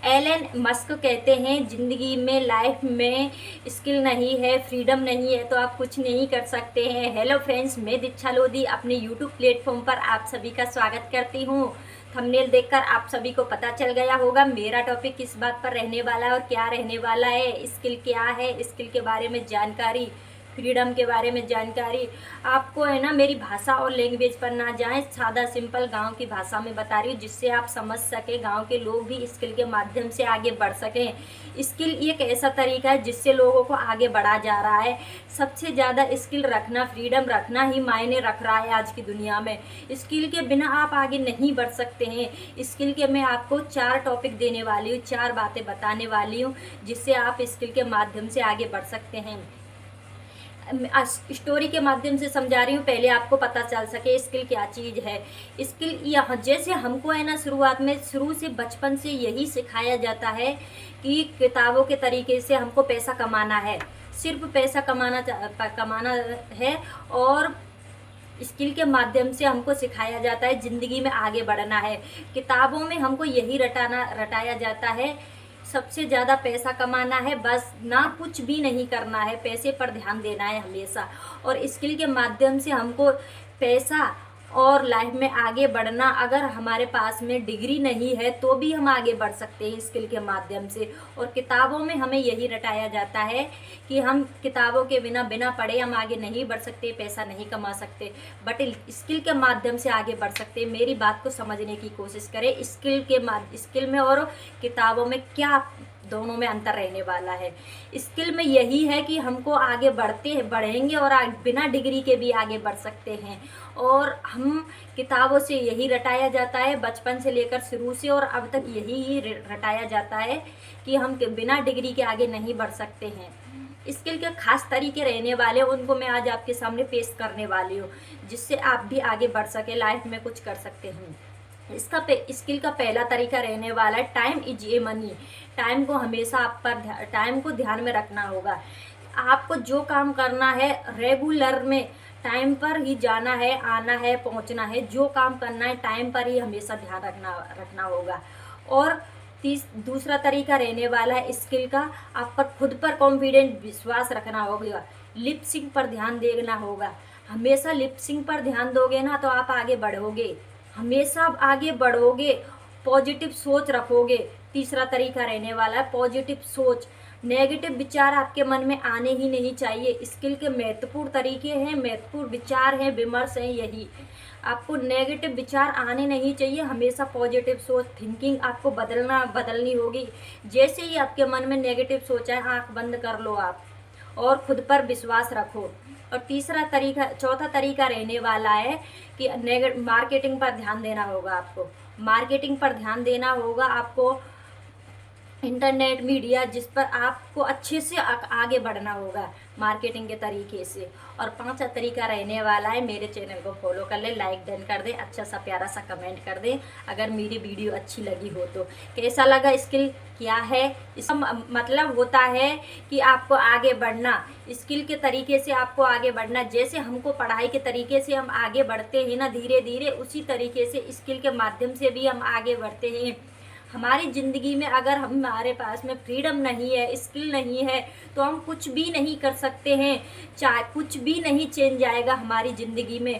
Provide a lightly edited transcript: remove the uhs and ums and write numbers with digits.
Elon Musk कहते हैं ज़िंदगी में, लाइफ में स्किल नहीं है, फ्रीडम नहीं है तो आप कुछ नहीं कर सकते हैं। हेलो फ्रेंड्स, मैं दीक्षा लोधी अपने यूट्यूब प्लेटफॉर्म पर आप सभी का स्वागत करती हूँ। थंबनेल देखकर आप सभी को पता चल गया होगा मेरा टॉपिक किस बात पर रहने वाला है और क्या रहने वाला है। स्किल क्या है, स्किल के बारे में जानकारी, फ्रीडम के बारे में जानकारी। आपको है ना मेरी भाषा और लैंग्वेज पर ना जाएं, सादा सिंपल गांव की भाषा में बता रही हूँ जिससे आप समझ सकें, गांव के लोग भी स्किल के माध्यम से आगे बढ़ सकें। स्किल एक ऐसा तरीका है जिससे लोगों को आगे बढ़ा जा रहा है। सबसे ज़्यादा स्किल रखना, फ्रीडम रखना ही मायने रख रहा है आज की दुनिया में। स्किल के बिना आप आगे नहीं बढ़ सकते हैं। स्किल के मैं आपको 4 टॉपिक देने वाली हूँ, 4 बातें बताने वाली हूँ जिससे आप स्किल के माध्यम से आगे बढ़ सकते हैं। स्टोरी के माध्यम से समझा रही हूँ, पहले आपको पता चल सके स्किल क्या चीज़ है। स्किल यहाँ जैसे हमको है ना शुरुआत में, शुरू से बचपन से यही सिखाया जाता है कि किताबों के तरीके से हमको पैसा कमाना है, सिर्फ पैसा कमाना है। और स्किल के माध्यम से हमको सिखाया जाता है ज़िंदगी में आगे बढ़ना है। किताबों में हमको यही रटाया जाता है, सबसे ज़्यादा पैसा कमाना है, बस ना कुछ भी नहीं करना है, पैसे पर ध्यान देना है हमेशा। और स्किल के माध्यम से हमको पैसा और लाइफ में आगे बढ़ना, अगर हमारे पास में डिग्री नहीं है तो भी हम आगे बढ़ सकते हैं स्किल के माध्यम से। और किताबों में हमें यही रटाया जाता है कि हम किताबों के बिना पढ़े हम आगे नहीं बढ़ सकते, पैसा नहीं कमा सकते, बट स्किल के माध्यम से आगे बढ़ सकते। मेरी बात को समझने की कोशिश करें। स्किल में और किताबों में क्या, दोनों में अंतर रहने वाला है। स्किल में यही है कि हमको आगे बढ़ेंगे और बिना डिग्री के भी आगे बढ़ सकते हैं। और हम किताबों से यही रटाया जाता है बचपन से लेकर शुरू से, और अब तक यही रटाया जाता है कि हम बिना डिग्री के आगे नहीं बढ़ सकते हैं। स्किल के खास तरीके रहने वाले, उनको मैं आज आपके सामने पेश करने वाली हूँ जिससे आप भी आगे बढ़ सके, लाइफ में कुछ कर सकते हैं। स्किल का पहला तरीका रहने वाला है time is a money. Time को हमेशा टाइम को ध्यान में रखना होगा। आपको जो काम करना है रेगुलर में टाइम पर ही जाना है, आना है, पहुंचना है। जो काम करना है टाइम पर ही हमेशा ध्यान रखना होगा। और दूसरा तरीका रहने वाला है स्किल का, आप पर खुद पर कॉन्फिडेंट विश्वास रखना होगा। लिपसिंग पर ध्यान देना होगा। हमेशा लिपसिंग पर ध्यान दोगे ना तो आप आगे बढ़ोगे, हमेशा आगे बढ़ोगे। पॉजिटिव सोच रखोगे। तीसरा तरीका रहने वाला है पॉजिटिव सोच। नेगेटिव विचार आपके मन में आने ही नहीं चाहिए। स्किल के महत्वपूर्ण तरीके हैं, महत्वपूर्ण विचार हैं, विमर्श हैं यही। आपको नेगेटिव विचार आने नहीं चाहिए, हमेशा पॉजिटिव सोच, थिंकिंग आपको बदलनी होगी। जैसे ही आपके मन में नेगेटिव सोच है, आँख बंद कर लो आप और खुद पर विश्वास रखो। और चौथा तरीका रहने वाला है कि मार्केटिंग पर ध्यान देना होगा। आपको मार्केटिंग पर ध्यान देना होगा, आपको इंटरनेट मीडिया जिस पर आपको अच्छे से आगे बढ़ना होगा मार्केटिंग के तरीके से। और 5वां तरीका रहने वाला है, मेरे चैनल को फॉलो कर ले, लाइक डन कर दे, अच्छा सा प्यारा सा कमेंट कर दे अगर मेरी वीडियो अच्छी लगी हो तो। कैसा लगा, स्किल क्या है, इसका मतलब होता है कि आपको आगे बढ़ना, स्किल के तरीके से आपको आगे बढ़ना। जैसे हमको पढ़ाई के तरीके से हम आगे बढ़ते हैं ना धीरे धीरे, उसी तरीके से स्किल के माध्यम से भी हम आगे बढ़ते हैं। हमारी ज़िंदगी में अगर हमारे पास में फ्रीडम नहीं है, स्किल नहीं है तो हम कुछ भी नहीं कर सकते हैं, चाहे कुछ भी नहीं चेंज आएगा हमारी ज़िंदगी में।